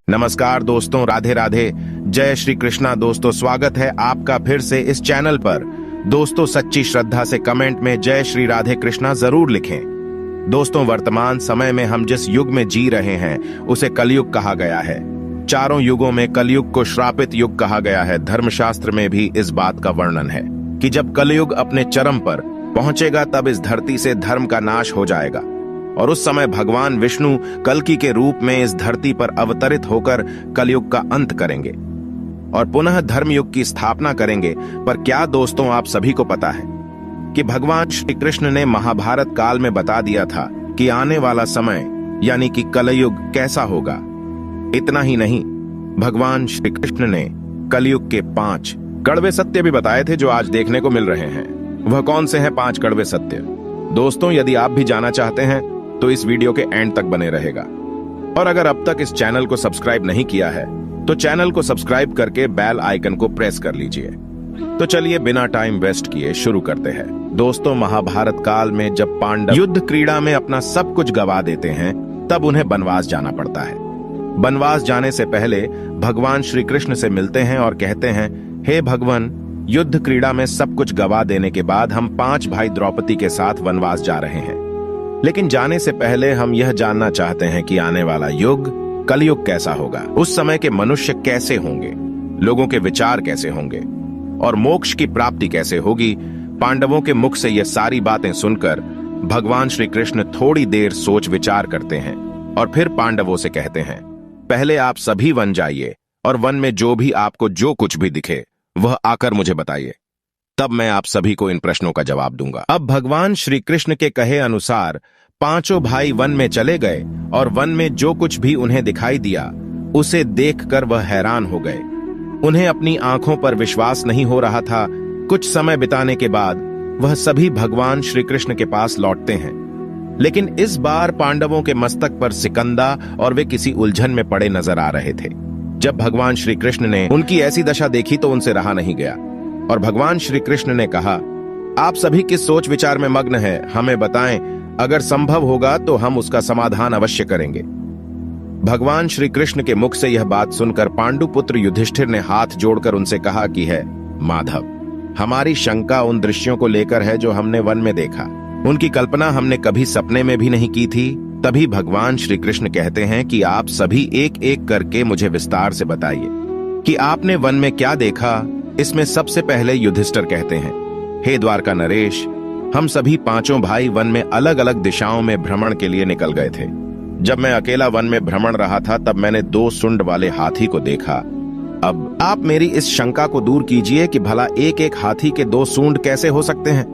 नमस्कार दोस्तों, राधे राधे, जय श्री कृष्णा। दोस्तों स्वागत है आपका फिर से इस चैनल पर। दोस्तों सच्ची श्रद्धा से कमेंट में जय श्री राधे कृष्णा जरूर लिखें। दोस्तों वर्तमान समय में हम जिस युग में जी रहे हैं उसे कलयुग कहा गया है। चारों युगों में कलयुग को श्रापित युग कहा गया है। धर्मशास्त्र में भी इस बात का वर्णन है कि जब कलयुग अपने चरम पर पहुंचेगा तब इस धरती से धर्म का नाश हो जाएगा और उस समय भगवान विष्णु कल्कि के रूप में इस धरती पर अवतरित होकर कलयुग का अंत करेंगे और पुनः धर्मयुग की स्थापना करेंगे। पर क्या दोस्तों आप सभी को पता है कि भगवान श्री कृष्ण ने महाभारत काल में बता दिया था कि आने वाला समय यानी कि कलयुग कैसा होगा। इतना ही नहीं, भगवान श्री कृष्ण ने कलयुग के 5 कड़वे सत्य भी बताए थे जो आज देखने को मिल रहे हैं। वह कौन से हैं 5 कड़वे सत्य? दोस्तों यदि आप भी जानना चाहते हैं तो इस वीडियो के एंड तक बने रहेगा। और अगर अब तक इस चैनल को सब्सक्राइब नहीं किया है तो चैनल को सब्सक्राइब करके बेल आइकन को प्रेस कर लीजिए। तो चलिए बिना टाइम वेस्ट किए शुरू करते हैं। दोस्तों महाभारत काल में जब पांडव युद्ध क्रीड़ा में अपना सब कुछ गवा देते हैं तब उन्हें वनवास जाना पड़ता है। वनवास जाने से पहले भगवान श्री कृष्ण से मिलते हैं और कहते हैं, हे भगवान, युद्ध क्रीड़ा में सब कुछ गवा देने के बाद हम 5 भाई द्रौपदी के साथ वनवास जा रहे हैं। लेकिन जाने से पहले हम यह जानना चाहते हैं कि आने वाला युग कलयुग कैसा होगा। उस समय के मनुष्य कैसे होंगे, लोगों के विचार कैसे होंगे और मोक्ष की प्राप्ति कैसे होगी। पांडवों के मुख से यह सारी बातें सुनकर भगवान श्री कृष्ण थोड़ी देर सोच विचार करते हैं और फिर पांडवों से कहते हैं, पहले आप सभी वन जाइए और वन में जो भी आपको जो कुछ भी दिखे वह आकर मुझे बताइए, तब मैं आप सभी को इन प्रश्नों का जवाब दूंगा। अब भगवान श्री कृष्ण के कहे अनुसार 5 भाई वन में चले गए और वन में जो कुछ भी उन्हें दिखाई दिया उसे देखकर वह हैरान हो गए। उन्हें अपनी आंखों पर विश्वास नहीं हो रहा था। कुछ समय बिताने के बाद वह सभी भगवान श्री कृष्ण के पास लौटते हैं, लेकिन इस बार पांडवों के मस्तक पर सिकंदा और वे किसी उलझन में पड़े नजर आ रहे थे। जब भगवान श्री कृष्ण ने उनकी ऐसी दशा देखी तो उनसे रहा नहीं गया और भगवान श्री कृष्ण ने कहा, आप सभी किस सोच विचार में मग्न हैं, हमें बताएं, अगर संभव होगा तो हम उसका समाधान अवश्य करेंगे। भगवान श्री कृष्ण के मुख से यह बात सुनकर पांडुपुत्र युधिष्ठिर ने हाथ जोड़कर उनसे कहा कि है माधव, हमारी शंका उन दृश्यों को लेकर है जो हमने वन में देखा। उनकी कल्पना हमने कभी सपने में भी नहीं की थी। तभी भगवान श्री कृष्ण कहते हैं कि आप सभी एक एक करके मुझे विस्तार से बताइए कि आपने वन में क्या देखा। इसमें सबसे पहले युधिष्ठिर कहते हैं, हे द्वारका नरेश, हम सभी 5 भाई वन में अलग अलग दिशाओं में भ्रमण के लिए निकल गए थे। जब मैं अकेला वन में भ्रमण रहा था तब मैंने 2 सूंड वाले हाथी को देखा। अब आप मेरी इस शंका को दूर कीजिए कि भला एक एक हाथी के 2 सूंड कैसे हो सकते हैं।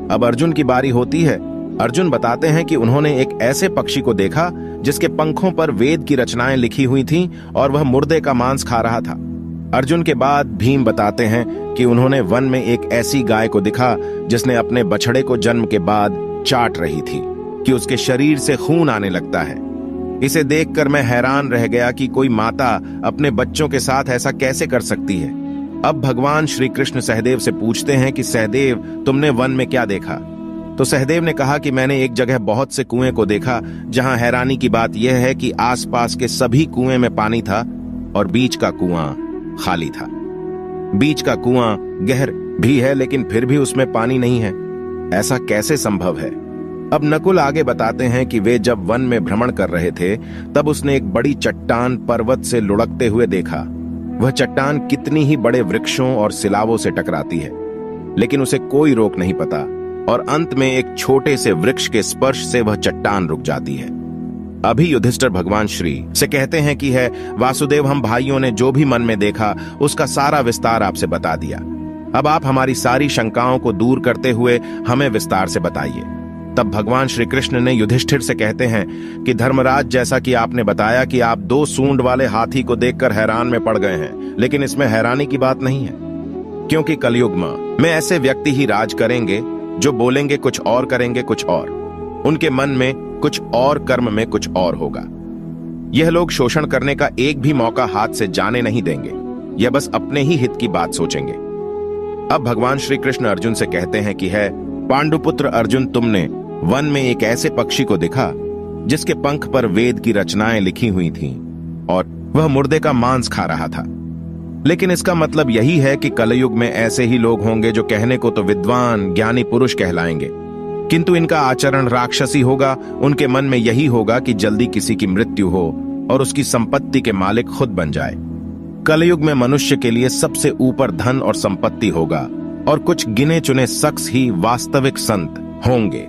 अब अर्जुन की बारी होती है। अर्जुन बताते हैं कि उन्होंने एक ऐसे पक्षी को देखा जिसके पंखों पर वेद की रचनाएं लिखी हुई थीं और वह मुर्दे का मांस खा रहा था। अर्जुन के बाद भीम बताते हैं कि उन्होंने वन में एक ऐसी गाय को देखा जिसने अपने बछड़े को जन्म के बाद चाट रही थी कि उसके शरीर से खून आने लगता है। इसे देखकर मैं हैरान रह गया कि कोई माता अपने बच्चों के साथ ऐसा कैसे कर सकती है। अब भगवान श्री कृष्ण सहदेव से पूछते हैं कि सहदेव, तुमने वन में क्या देखा? तो सहदेव ने कहा कि मैंने एक जगह बहुत से कुएं को देखा जहां हैरानी की बात यह है कि आसपास के सभी कुएं में पानी था और बीच का कुआं खाली था। बीच का कुआं गहर भी है लेकिन फिर भी उसमें पानी नहीं है। ऐसा कैसे संभव है? अब नकुल आगे बताते हैं कि वे जब वन में भ्रमण कर रहे थे तब उसने एक बड़ी चट्टान पर्वत से लुढ़कते हुए देखा। वह चट्टान कितनी ही बड़े वृक्षों और सिलावों से टकराती है लेकिन उसे कोई रोक नहीं पाता और अंत में एक छोटे से वृक्ष के स्पर्श से वह चट्टान रुक जाती है। अभी युधिष्ठिर भगवान श्री से कहते हैं कि है वासुदेव, हम भाइयों ने जो भी मन में देखा उसका सारा विस्तार आपसे बता दिया। अब आप हमारी सारी शंकाओं को दूर करते हुए हमें विस्तार से बताइए। तब भगवान श्री कृष्ण ने युधिष्ठिर से कहते हैं कि धर्मराज, जैसा कि आपने बताया कि आप 2 सूंड वाले हाथी को देखकर हैरान में पड़ गए हैं, लेकिन इसमें हैरानी की बात नहीं है, क्योंकि कलयुग में ऐसे व्यक्ति ही राज करेंगे जो बोलेंगे कुछ और करेंगे कुछ और। उनके मन में कुछ और, कर्म में कुछ और होगा। यह लोग शोषण करने का एक भी मौका हाथ से जाने नहीं देंगे। यह बस अपने ही हित की बात सोचेंगे। अब भगवान श्री कृष्ण अर्जुन से कहते हैं कि है पांडुपुत्र अर्जुन, तुमने वन में एक ऐसे पक्षी को देखा जिसके पंख पर वेद की रचनाएं लिखी हुई थीं और वह मुर्दे का मांस खा रहा था। लेकिन इसका मतलब यही है कि कलयुग में ऐसे ही लोग होंगे जो कहने को तो विद्वान ज्ञानी पुरुष कहलाएंगे, किंतु इनका आचरण राक्षसी होगा। उनके मन में यही होगा कि जल्दी किसी की मृत्यु हो और उसकी संपत्ति के मालिक खुद बन जाए। कलयुग में मनुष्य के लिए सबसे ऊपर धन और संपत्ति होगा और कुछ गिने चुने शख्स ही वास्तविक संत होंगे।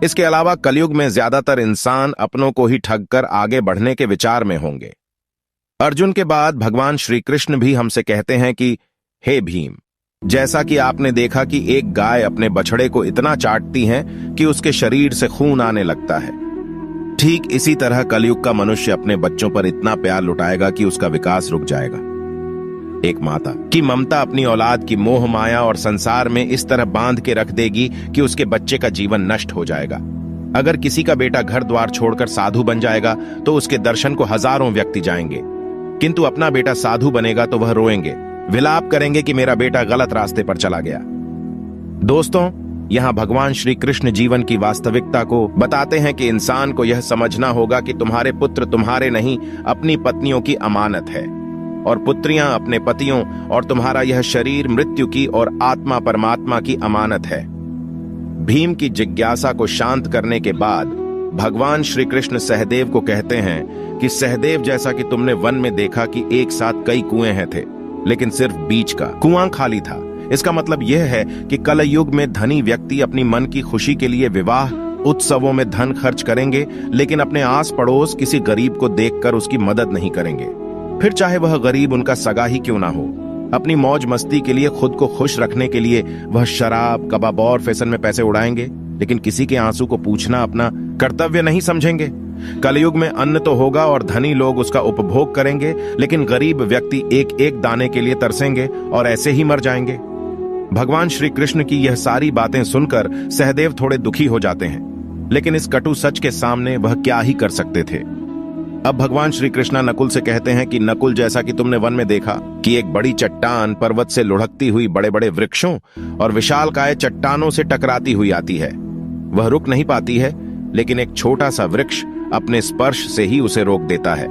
इसके अलावा कलयुग में ज्यादातर इंसान अपनों को ही ठगकर आगे बढ़ने के विचार में होंगे। अर्जुन के बाद भगवान श्री कृष्ण भी हमसे कहते हैं कि हे भीम, जैसा कि आपने देखा कि एक गाय अपने बछड़े को इतना चाटती है कि उसके शरीर से खून आने लगता है, ठीक इसी तरह कलयुग का मनुष्य अपने बच्चों पर इतना प्यार लुटाएगा कि उसका विकास रुक जाएगा। एक माता की ममता अपनी औलाद की मोह माया और संसार में इस तरह बांध के रख देगी कि उसके बच्चे का जीवन नष्ट हो जाएगा। अगर किसी का बेटा घर द्वार छोड़कर साधु बन जाएगा तो उसके दर्शन को हजारों व्यक्ति जाएंगे, किंतु अपना बेटा साधु बनेगा तो वह रोएंगे, विलाप करेंगे कि मेरा बेटा गलत रास्ते पर चला गया। दोस्तों, यहाँ भगवान श्री कृष्ण जीवन की वास्तविकता को बताते हैं कि इंसान को यह समझना होगा कि तुम्हारे पुत्र तुम्हारे नहीं, अपनी पत्नियों की अमानत है, और पुत्रियां अपने पतियों, और तुम्हारा यह शरीर मृत्यु की और आत्मा परमात्मा की अमानत है। भीम की जिज्ञासा को शांत करने के बाद भगवान श्री कृष्ण सहदेव को कहते हैं कि सहदेव, जैसा कि तुमने वन में देखा कि एक साथ कई कुएं हैं थे, लेकिन सिर्फ बीच का कुआं खाली था। इसका मतलब यह है कि कल युग में धनी व्यक्ति अपनी मन की खुशी के लिए विवाह उत्सवों में धन खर्च करेंगे, लेकिन अपने आस पड़ोस किसी गरीब को देखकर उसकी मदद नहीं करेंगे, फिर चाहे वह गरीब उनका सगा ही क्यों ना हो। अपनी मौज मस्ती के लिए, खुद को खुश रखने के लिए वह शराब, कबाब और फैशन में पैसे उड़ाएंगे, लेकिन किसी के आंसू को पूछना अपना कर्तव्य नहीं समझेंगे। कलयुग में अन्न तो होगा और धनी लोग उसका उपभोग करेंगे, लेकिन गरीब व्यक्ति एक एक दाने के लिए तरसेंगे और ऐसे ही मर जाएंगे। भगवान श्री कृष्ण की यह सारी बातें सुनकर सहदेव थोड़े दुखी हो जाते हैं, लेकिन इस कटु सच के सामने वह क्या ही कर सकते थे। अब भगवान श्री कृष्णा नकुल से कहते हैं कि नकुल, जैसा कि तुमने वन में देखा कि एक बड़ी चट्टान पर्वत से लुढ़कती हुई बड़े बड़े वृक्षों और विशालकाय चट्टानों से टकराती हुई आती है, वह रुक नहीं पाती है, लेकिन एक छोटा सा वृक्ष अपने स्पर्श से ही उसे रोक देता है।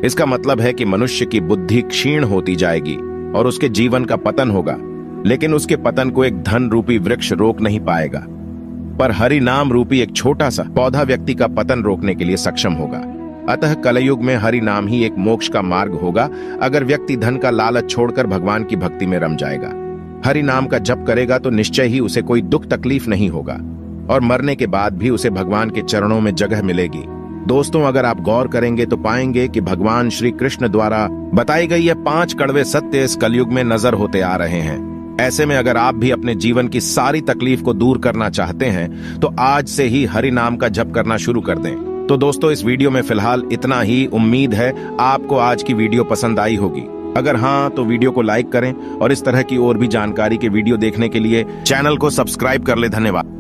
इसका मतलब है कि मनुष्य की बुद्धि क्षीण होती जाएगी और उसके जीवन का पतन होगा, लेकिन उसके पतन को एक धन रूपी वृक्ष रोक नहीं पाएगा, पर हरि नाम रूपी एक छोटा सा पौधा व्यक्ति का पतन रोकने के लिए सक्षम होगा। अतः कलयुग में हरि नाम ही एक मोक्ष का मार्ग होगा, अगर व्यक्ति धन का लालच छोड़कर भगवान की भक्ति में रम जाएगा। हरि नाम का जप करेगा तो निश्चय ही उसे कोई दुख तकलीफ नहीं होगा और मरने के बाद भी उसे भगवान के चरणों में जगह मिलेगी। दोस्तों, अगर आप गौर करेंगे तो पाएंगे कि भगवान श्री कृष्ण द्वारा बताई गई ये 5 कड़वे सत्य इस कलयुग में नजर होते आ रहे हैं। ऐसे में अगर आप भी अपने जीवन की सारी तकलीफ को दूर करना चाहते हैं तो आज से ही हरि नाम का जप करना शुरू कर दें। तो दोस्तों, इस वीडियो में फिलहाल इतना ही। उम्मीद है आपको आज की वीडियो पसंद आई होगी। अगर हाँ तो वीडियो को लाइक करें और इस तरह की और भी जानकारी के वीडियो देखने के लिए चैनल को सब्सक्राइब कर ले। धन्यवाद।